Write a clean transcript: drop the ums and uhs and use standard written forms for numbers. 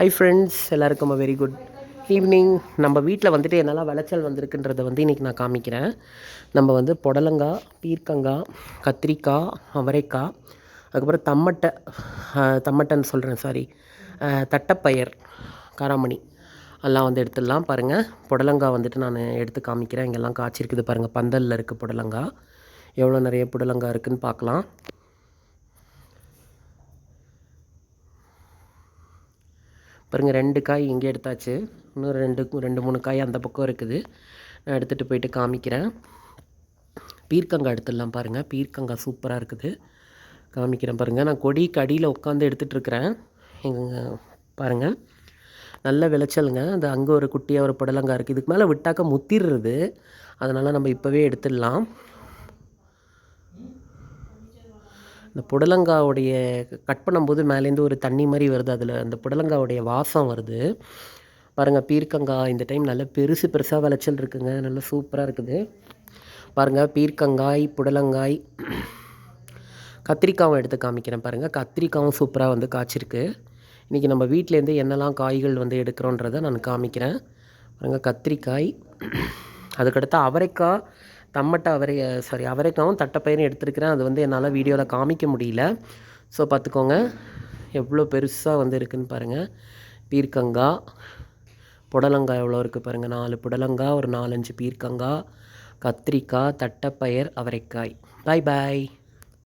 Hi friends, எல்லாருக்கும் very good evening. நம்ம வீட்டில் வந்துட்டு என்னெல்லாம் விளைச்சல் வந்திருக்குன்றதை வந்து இன்றைக்கி நான் காமிக்கிறேன். நம்ம வந்து புடலங்காய், பீர்க்கங்காய், கத்திரிக்காய், அவரைக்காய், அதுக்கப்புறம் தம்மட்டைன்னு சொல்கிறேன், சாரி, தட்டைப்பயிர், காராமணி எல்லாம் வந்து எடுத்துடலாம். பாருங்கள், புடலங்காய் வந்துட்டு நான் எடுத்து காமிக்கிறேன். இங்கெல்லாம் காய்ச்சிருக்குது பாருங்கள், பந்தலில் இருக்குது புடலங்காய். எவ்வளோ நிறைய புடலங்காய் இருக்குதுன்னு பார்க்கலாம். பாருங்கள், 2 காய் இங்கே எடுத்தாச்சு. இன்னும் ரெண்டு 3 காய் அந்த பக்கம் இருக்குது. நான் எடுத்துகிட்டு போயிட்டு காமிக்கிறேன். பீர்க்கங்காய் எடுத்துடலாம். பாருங்கள், பீர்க்கங்காய் சூப்பராக இருக்குது. காமிக்கிறேன் பாருங்கள். நான் கொடிக்கு அடியில் உட்காந்து எடுத்துகிட்ருக்கிறேன். எங்கள் பாருங்கள், நல்ல விளைச்சலுங்க. அது அங்கே ஒரு குட்டியாக ஒரு புடலங்காய் இருக்குது. இதுக்கு மேலே விட்டாக்க முத்திடுறது. அதனால் நம்ம இப்போவே எடுத்துடலாம். இந்த புடலங்காவுடைய கட் பண்ணும்போது மேலேருந்து ஒரு தண்ணி மாதிரி வருது. அதில் அந்த புடலங்காவுடைய வாசம் வருது. பாருங்கள், பீர்க்கங்காய் இந்த டைம் நல்ல பெருசாக விளைச்சல் இருக்குங்க. நல்லா சூப்பராக இருக்குது. பாருங்கள், பீர்க்கங்காய், புடலங்காய், கத்திரிக்காயும் எடுத்து காமிக்கிறேன். பாருங்கள், கத்திரிக்காயும் சூப்பராக வந்து காய்ச்சிருக்கு. இன்றைக்கி நம்ம வீட்டிலேருந்து என்னெல்லாம் காய்கள் வந்து எடுக்கிறோன்றதை நான் காமிக்கிறேன். பாருங்கள், கத்திரிக்காய், அதுக்கடுத்து அவரைக்காய், அவரைக்காவும் தட்டைப்பயிரும் எடுத்துருக்கிறேன். அது வந்து என்னால் வீடியோவில் காமிக்க முடியல. ஸோ பார்த்துக்கோங்க எவ்வளோ பெருசாக வந்து இருக்குதுன்னு பாருங்கள். பீர்க்கங்காய், புடலங்காய் எவ்வளோ இருக்குது பாருங்கள். 4 புடலங்காய், ஒரு 4-5 பீர்க்கங்காய், கத்திரிக்காய், தட்டைப்பயிர், அவரைக்காய். பாய் பாய்.